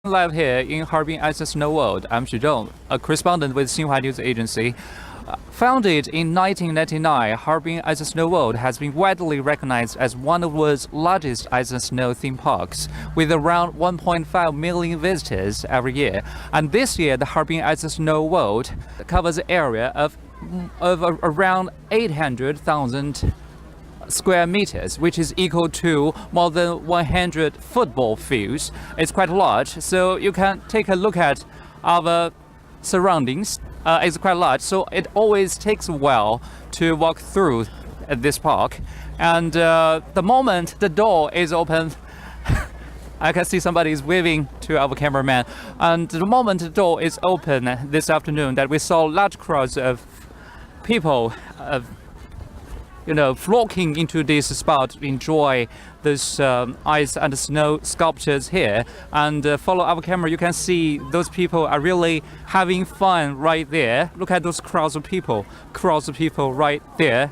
Live here in Harbin as a Snow World. I'm Xu Zhong, a correspondent with Xinhua News Agency. Founded in 1999, Harbin as a Snow World has been widely recognized as one of the world's largest ice and snow theme parks, with around 1.5 million visitors every year. And this year, the Harbin as a Snow World covers an area of around 800,000 square meters, which is equal to more than 100 football fields. It's quite large, so you can take a look at our surroundings. It's quite large, so it always takes a while to walk through this park. And the moment the door is open, I can see somebody is waving to our cameraman. And the moment the door is open this afternoon, that we saw large crowds of people flocking into this spot to enjoy this ice and snow sculptures here. And follow our camera, you can see those people are really having fun right there. Look at those crowds of people right there,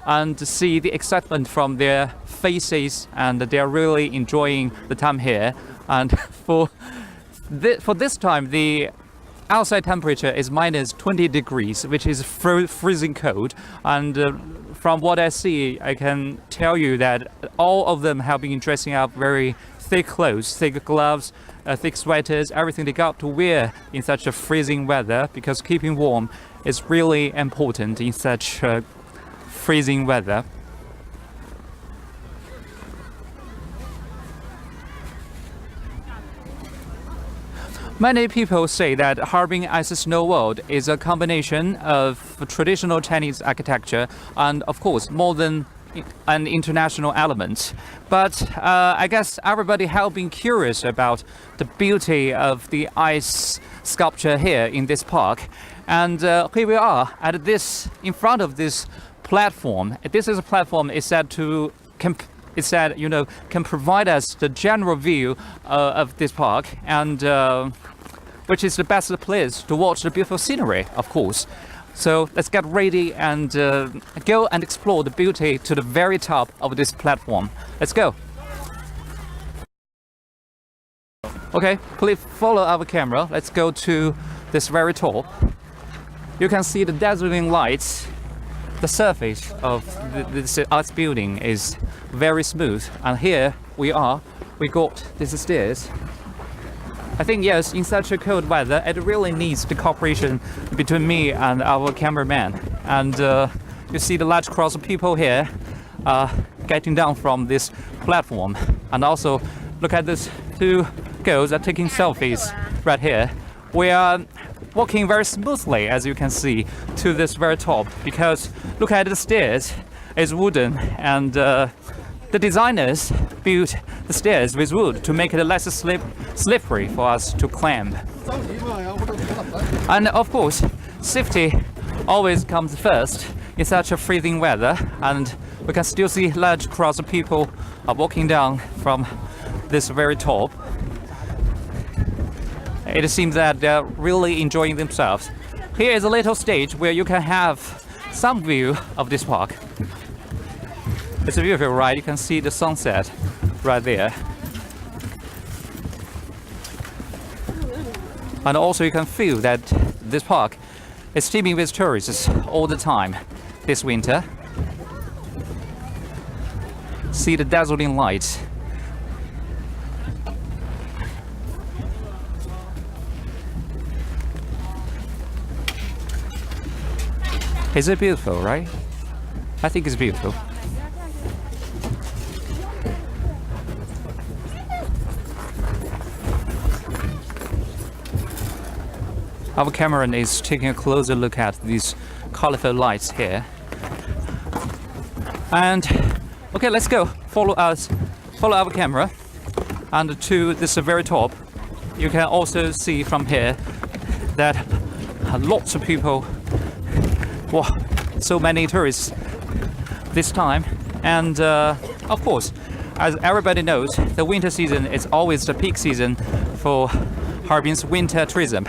and see the excitement from their faces, and they're really enjoying the time here. And for this time, the outside temperature is minus 20 degrees, which is freezing cold. And from what I see, I can tell you that all of them have been dressing up very thick clothes, thick gloves, thick sweaters, everything they got to wear in such a freezing weather, because keeping warm is really important in such freezing weather. Many people say that Harbin as a Snow World is a combination of traditional Chinese architecture and, of course, modern and international elements. But I guess everybody has been curious about the beauty of the ice sculpture here in this park. And here we are in front of this platform. This is a platform can provide us the general view of this park, and which is the best place to watch the beautiful scenery, of course. So let's get ready and go and explore the beauty to the very top of this platform. Let's go. Okay, please follow our camera. Let's go to this very top. You can see the dazzling lights. The surface of this art building is very smooth, and here we got these stairs. I think, yes, in such a cold weather, it really needs the cooperation between me and our cameraman. And you see the large crowds of people here getting down from this platform. And also, look at these two girls are taking selfies right here. We are walking very smoothly, as you can see, to this very top, because look at the stairs. It's wooden, and the designers built the stairs with wood to make it less slippery for us to climb. And of course, safety always comes first in such a freezing weather, and we can still see large crowds of people are walking down from this very top. It seems that they're really enjoying themselves. Here is a little stage where you can have some view of this park. It's beautiful, right? You can see the sunset right there. And also you can feel that this park is teeming with tourists all the time this winter. See the dazzling lights. Is it beautiful, right? I think it's beautiful. Our cameraman is taking a closer look at these colorful lights here. And okay, let's go. Follow our camera, and to this very top. You can also see from here that lots of people. Wow, so many tourists this time. And of course, as everybody knows, the winter season is always the peak season for Harbin's winter tourism.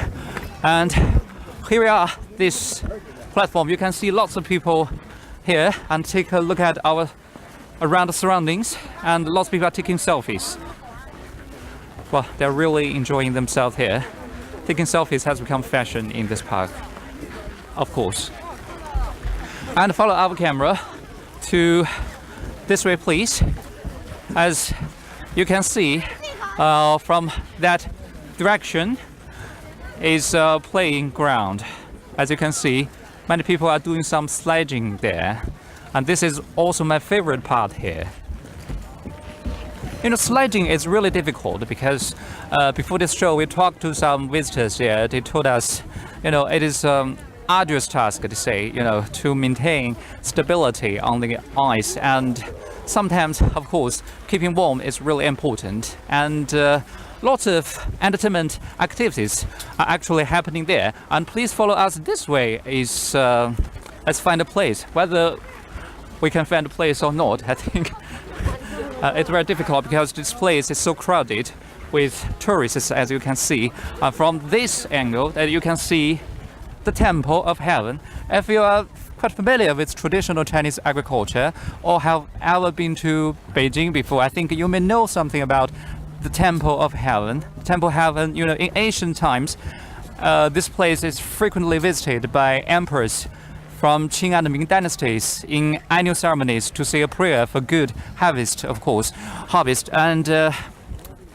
And here we are, this platform. You can see lots of people here, and take a look at around the surroundings, and lots of people are taking selfies. well, they're really enjoying themselves here. Taking selfies has become fashion in this park, of course. And follow our camera to this way, please. As you can see, from that direction is playing ground. As you can see, many people are doing some sledging there, and this is also my favorite part here. Sledging is really difficult because before this show we talked to some visitors here. They told us, it is arduous task to say, to maintain stability on the ice, and sometimes, of course, keeping warm is really important. And lots of entertainment activities are actually happening there. And please follow us this way. Let's find a place. Whether we can find a place or not, I think it's very difficult because this place is so crowded with tourists, as you can see. From this angle, that you can see the Temple of Heaven. If you are quite familiar with traditional Chinese agriculture or have ever been to Beijing before, I think you may know something about the Temple of Heaven. Temple of Heaven, in ancient times, this place is frequently visited by emperors from Qing and Ming dynasties in annual ceremonies to say a prayer for good harvest, of course, And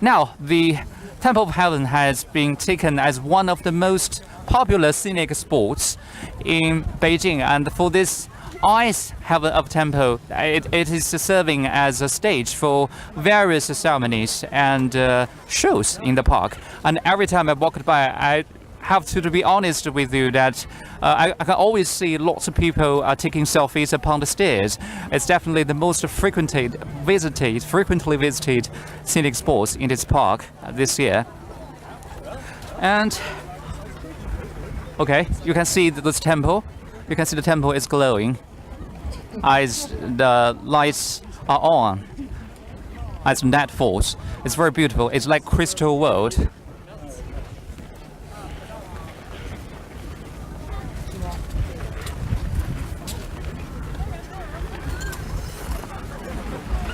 now the Temple of Heaven has been taken as one of the most popular scenic spots in Beijing, and for this ice heaven of temple, it is serving as a stage for various ceremonies and shows in the park. And every time I walked by, I have to be honest with you that I can always see lots of people taking selfies upon the stairs. It's definitely the most frequently visited scenic spots in this park this year. And okay, you can see this temple. You can see the temple is glowing as the lights are on, as night falls. It's very beautiful. It's like crystal world.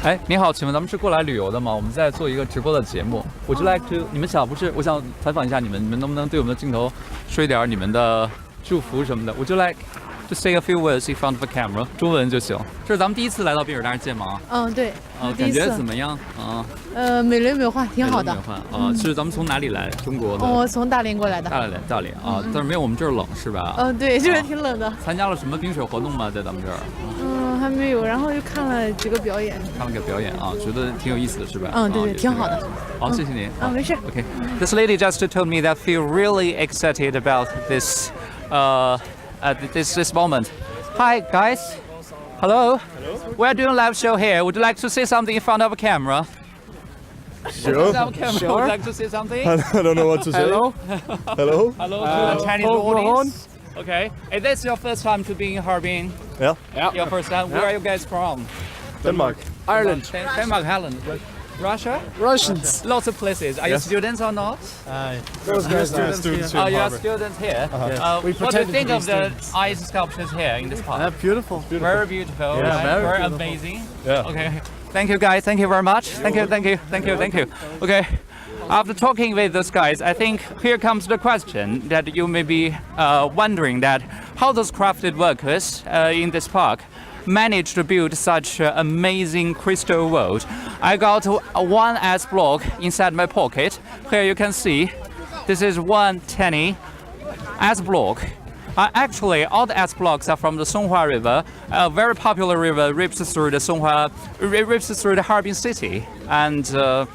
哎，你好，请问咱们是过来旅游的吗？我们在做一个直播的节目。Would you like to？ 你们想不是？我想采访一下你们，你们能不能对我们的镜头说一点你们的祝福什么的 ？Would you like to say a few words in front of the camera？ 中文就行。这是咱们第一次来到比尔大世界吗？对。感觉怎么样？美轮美奂，挺好的。是咱们从哪里来？中国的。我从大连过来的。大连啊，但是没有我们这儿冷是吧？对，就是挺冷的。参加了什么冰雪活动吗？在咱们这儿？还没有，然后就看了几个表演。看了个表演啊，觉得挺有意思的是吧？对，挺好的。好，谢谢您。没事。Okay. This lady just told me that feel really excited about this, this moment. Hi guys. Hello. We're doing a live show here. Would you like to say something in front of a camera? Sure. Would you like to say something? I don't know what to say. Hello. Hello. Hello to the Chinese audience. Okay. Is this your first time to be in Harbin? Yeah. Your first time. Where are you guys from? Denmark. Ireland. Denmark, Ireland. Russia? Russians. Lots of places. Are you students or not? Those guys are students here. You are students here. What do you think of the ice sculptures here in this park? Beautiful. Very beautiful. Yeah, right? very beautiful. Amazing. Yeah. Okay. Thank you guys. Thank you very much. Thank you. Okay. After talking with those guys, I think here comes the question that you may be wondering that how those crafted workers in this park managed to build such an amazing crystal world. I got one ice block inside my pocket. Here you can see, this is one tiny ice block. Actually, all the ice blocks are from the Songhua River. A very popular river rips through the Harbin city. And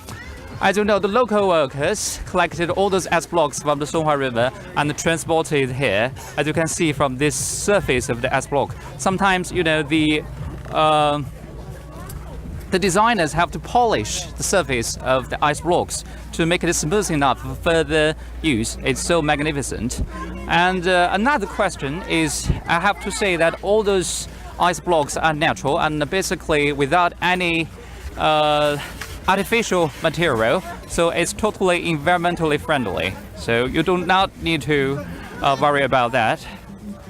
as you know, the local workers collected all those ice blocks from the Songhua River and transported here, as you can see from this surface of the ice block. Sometimes, the designers have to polish the surface of the ice blocks to make it smooth enough for further use. It's so magnificent. And another question is, I have to say that all those ice blocks are natural and basically without any artificial material, so it's totally environmentally friendly. So you do not need to worry about that.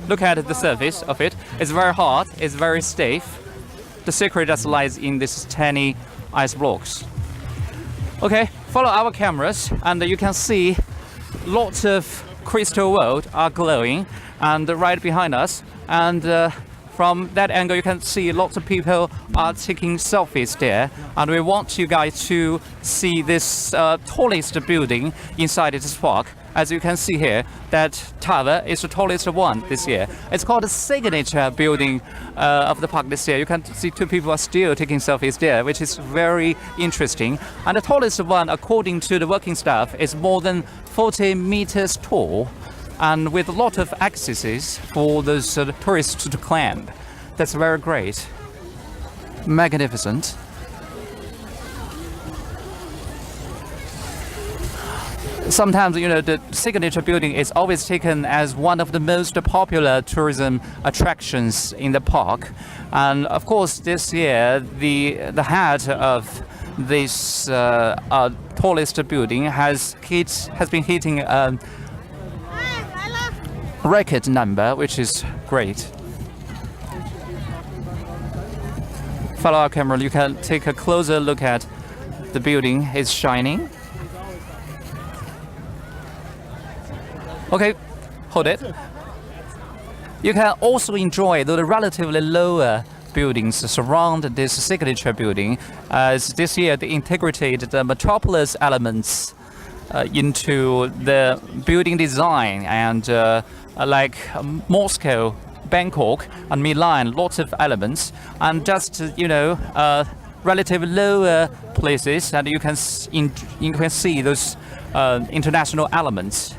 Look at the surface of it. It's very hard, it's very safe. The secret just lies in these tiny ice blocks. Okay, follow our cameras, and you can see lots of crystal world are glowing, and right behind us. And from that angle, you can see lots of people are taking selfies there. And we want you guys to see this tallest building inside this park. As you can see here, that tower is the tallest one this year. It's called the signature building of the park this year. You can see two people are still taking selfies there, which is very interesting. And the tallest one, according to the working staff, is more than 40 meters tall, and with a lot of accesses for those tourists to climb. That's very great. Magnificent. Sometimes, you know, the signature building is always taken as one of the most popular tourism attractions in the park. And of course, this year, the head of this tallest building has been hitting a record number, which is great. Follow our camera, you can take a closer look at the building. It's shining. Okay, hold it. You can also enjoy the relatively lower buildings surround this signature building, as this year they integrated the metropolis elements into the building design, and like Moscow, Bangkok and Milan, lots of elements, and just relatively lower places, and you can see those international elements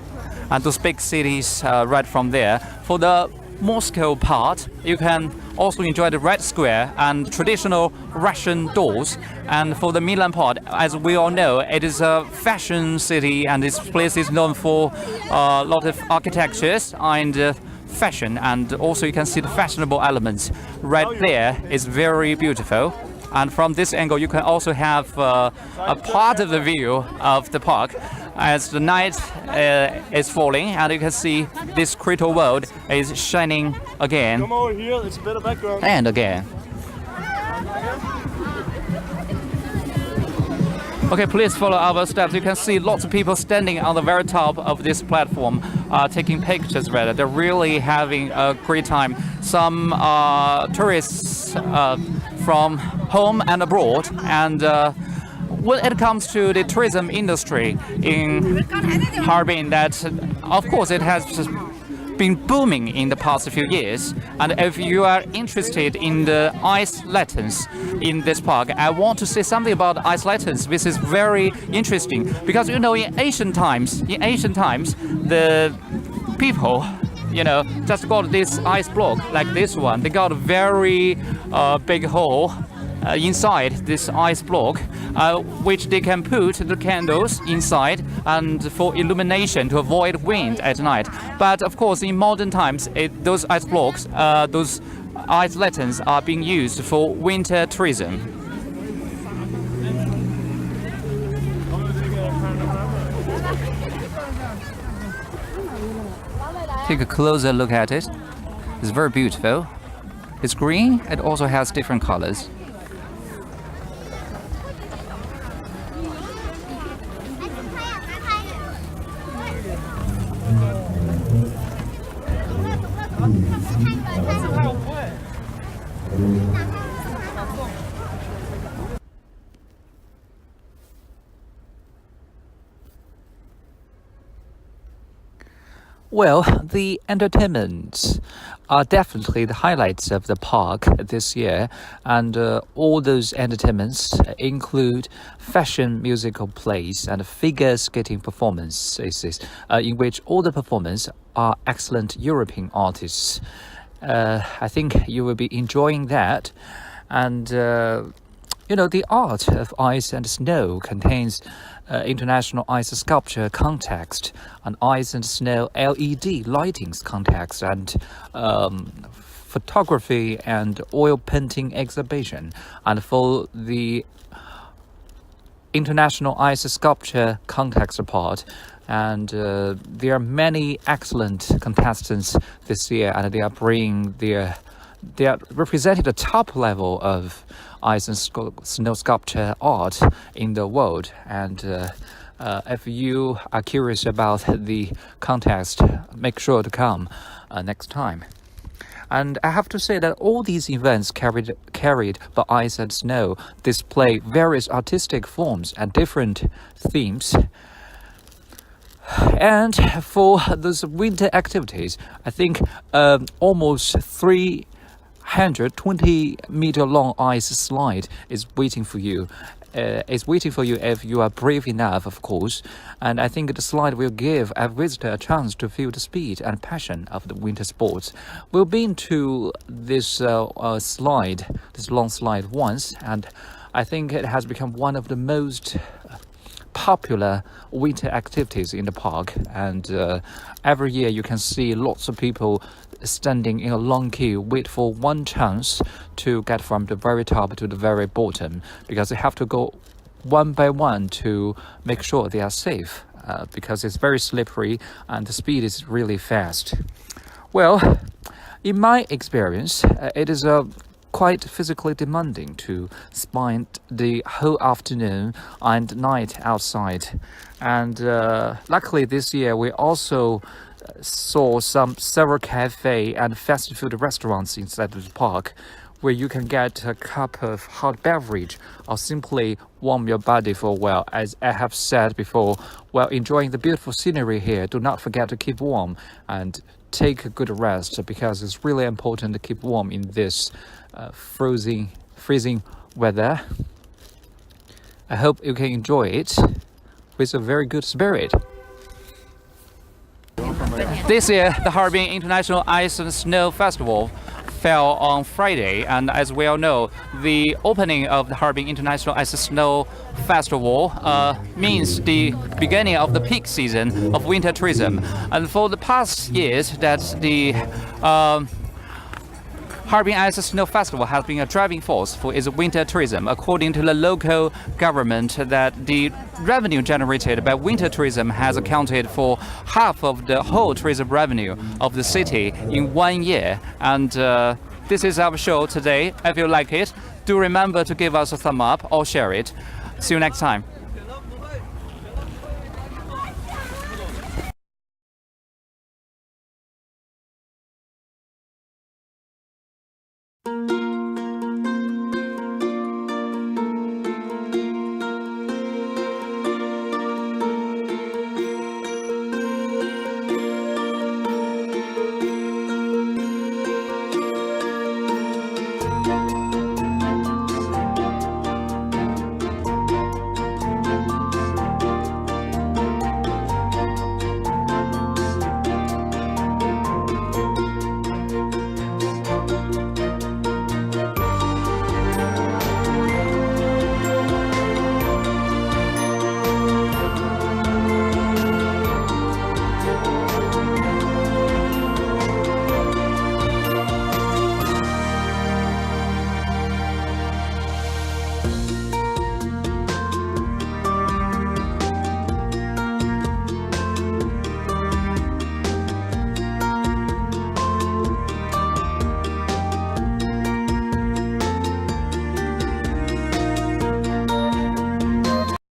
and those big cities right from there. For the Moscow part, you can also enjoy the Red Square and traditional Russian doors. And for the Milan part, as we all know, it is a fashion city, and this place is known for a lot of architectures and fashion, and also you can see the fashionable elements right there. Is very beautiful. And from this angle, you can also have a part of the view of the park as the night is falling, and you can see this crystal world is shining again. Come over here, it's a better background. And again. Okay, please follow our steps. You can see lots of people standing on the very top of this platform, taking pictures. Rather, they're really having a great time. Some tourists from home and abroad, and when it comes to the tourism industry in Harbin, that of course it has been booming in the past few years. And if you are interested in the ice lanterns in this park, I want to say something about ice lanterns. This is very interesting because, you know, in ancient times, the people, you know, just got this ice block like this one. They got a very big hole inside this ice block, which they can put the candles inside and for illumination to avoid wind at night. But of course, in modern times, those ice blocks, those ice lanterns are being used for winter tourism. Take a closer look at it. It's very beautiful. It's green. It also has different colors. Well, the entertainments are definitely the highlights of the park this year, and all those entertainments include fashion musical plays and figure skating performances, in which all the performers are excellent European artists. I think you will be enjoying that. And you know, the art of ice and snow contains international ice sculpture context, and ice and snow LED lightings context, and photography and oil painting exhibition. And for the international ice sculpture context part, and there are many excellent contestants this year, and they are representing the top level of ice and snow sculpture art in the world. And if you are curious about the context, make sure to come next time. And I have to say that all these events carried by ice and snow display various artistic forms and different themes. And for those winter activities, I think almost 320-meter long ice slide is waiting for you. It's waiting for you if you are brave enough, of course. And I think the slide will give a visitor a chance to feel the speed and passion of the winter sports. We've been to this long slide once, and I think it has become one of the most popular winter activities in the park. And every year you can see lots of people standing in a long queue, wait for one chance to get from the very top to the very bottom, because they have to go one by one to make sure they are safe, because it's very slippery and the speed is really fast. Well, in my experience, it is quite physically demanding to spend the whole afternoon and night outside. And luckily this year we also saw several cafe and fast food restaurants inside the park, where you can get a cup of hot beverage or simply warm your body for a while. As I have said before, while enjoying the beautiful scenery here, do not forget to keep warm and take a good rest, because it's really important to keep warm in this freezing weather. I hope you can enjoy it with a very good spirit. This year, the Harbiне International Ice and Snow Festival fell on Friday, and as we all know, the opening of the Harbiне International Ice and Snow Festival means the beginning of the peak season of winter tourism. And for the past years, that the Harbiне Ice and Snow Festival has been a driving force for its winter tourism. According to the local government, that the revenue generated by winter tourism has accounted for half of the whole tourism revenue of the city in 1 year. And this is our show today. If you like it, do remember to give us a thumb up or share it. See you next time. Thank you.